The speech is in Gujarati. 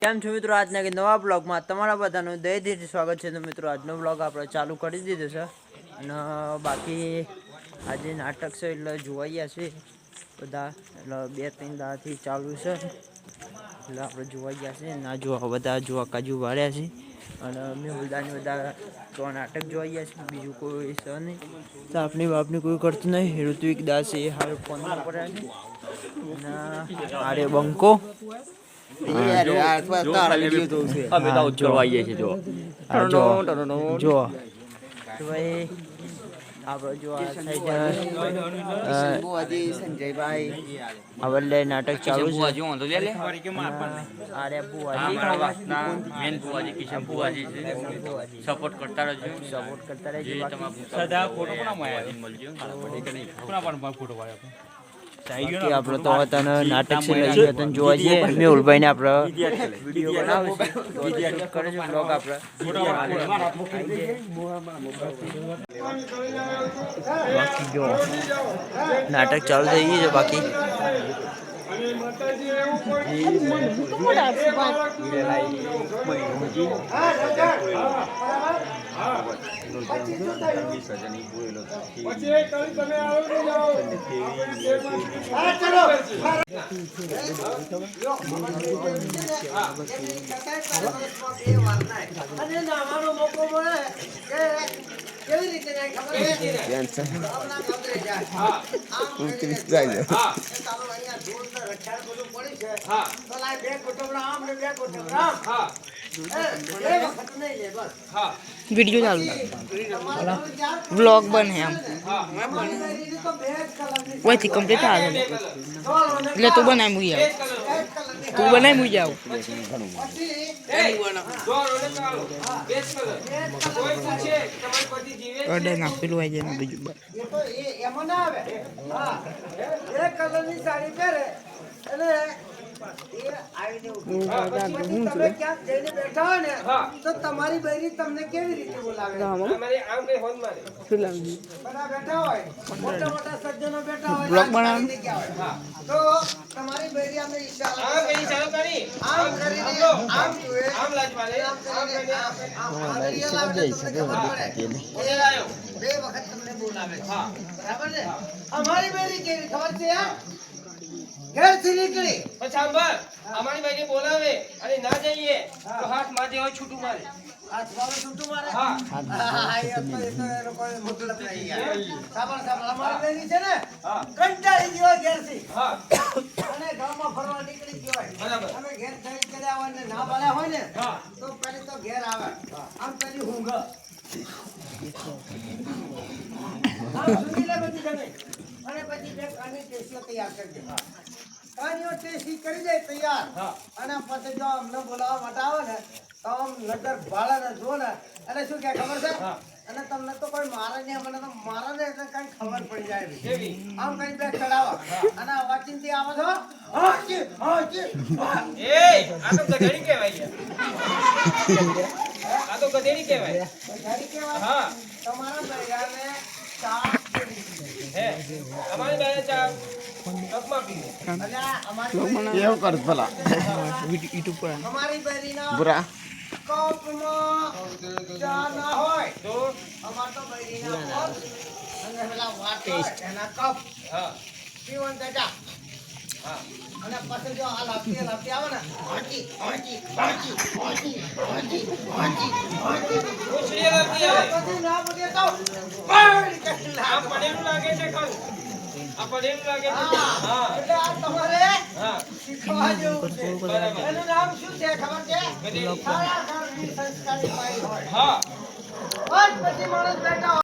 કેમ છો મિત્રો? આજના કે નવા બ્લોગમાં તમારા બધાનું દયથી સ્વાગત છે. તો મિત્રો આજનો બ્લોગ આપણે ચાલુ કરી દીધો છે અને બાકી આજે નાટક છે એટલે જોવાઈ ગયા છે બધા, એટલે 2-3 દાડાથી ચાલુ છે એટલે આપણે જોવાઈ ગયા છે. ના જોવા બધા જોવા કાજુ વાળ્યા છે અને મેં બધા તો નાટક જોઈ ગયા છે. બીજું કોઈ છે નહીં, આપની બાપની કોઈ કરતું નહીં. ઋત્વિક દાસ એ હાલ ફોન પર અને આરે બંકો સંજયભાઈ નાટક ચાલુ છે. સપોર્ટ કરતા રહેજો. બાકી આપણે તો તને નાટક છે લઈ તને જોવા જઈએ. મેહુલભાઈ ને આપણે વિડીયો બનાવીશું, કરજો બ્લોગ આપણે. બાકી જો નાટક ચાલુ થઈ ગયું છે. બાકી કેવી રીતે ખબર वीडियो चालू व्लॉग बने हम वही कंप्लीट आ गया એટલે તું બનાય મુઈ આવ તું બનાય મુઈ જાવ ઓડે ના પેલું આઈ જાય બીજું એમાં ના આવે. હા, એક કલરની સાડી પહેરે અને તો તમારી બૈરી તમને કેવી રીતે બોલાવે? બેઠા હોય મોટા મોટા સજ્જનો બેઠા હોય તો તમારી બૈરી અમે ઈશારો કરી આમ કરીને આમ જુએ આમ લાજવાલે આમ કરીને બે વખત તમને બોલાવે. હા, બરાબર છે. અમારી બૈરી કેવી ખબર છે? ઘર થી નીકળી પછી સાંભળ, અમારી ભાઈને બોલાવે અને ના જઈએ તો હાથ માથે હોય છૂટું મારે. હાથ માથે છૂટું મારે? હા, એ તો એ લોકો મતલબ નહીં યાર. સાંભળ અમારી ભાઈની છે ને કંટાળી ગયો ઘર થી. હા, અને ગામમાં ફરવા નીકળી ગયો હોય. બરાબર. અમે ઘર થઈ કર્યા હોય ને ના પાડ્યા હોય ને તો પેલી તો ઘેર આવે. આમ પેલી ઊંઘ આમ સુની લે બધી જમે અને પછી બે કાની ટેસ્ટીઓ તૈયાર કરી દે. કાનીઓ ટેસ્ટી કરી દે તૈયાર. અને પછી જો અમને બોલાવવા માટે આવે ને તો આમ નજર ભાળે ને જો ને અને શું કે ખબર છે? અને તમને તો કોઈ મારે નહીં, મને તો મારે ને એટલે કઈ ખબર પડી જાય. આમ કઈ બે ચડાવો અને વાચીનથી આવે છો હાજી હાજી. એ આ તો ગધેડી કહેવાય. આ તો ગધેડી કહેવાય. ગધેડી કહેવાય. હા, તમારા બૈરાને ચા હે અમારી બૈરા ચા કપમાં પીવે. અલ્યા અમારી એવું કર ભલા યુટ્યુબ પર અમારી બૈરીના બુરા કપમાં ચા ના હોય તો અમાર તો બૈરીના કપ અને પેલા વાટે એના કપ. હા, પીવન ચા. હા, અને પછી જો આ લાપતી આવે ને હાજી હાજી હાજી હાજી હાજી હાજી હાજી ઉછળી લાપતી આવે પછી ના પડે તો બળ કે આ પડેલું લાગે છે ખાલી. આ પડેલું લાગે છે. હા, એટલે આ તમારે હા શીખવા જેવું છે. બરાબર. એનું નામ શું છે ખબર છે? સારા ઘરની સંસ્કારી બાઈ હોય. હા, બસ પછી માણસ બેઠા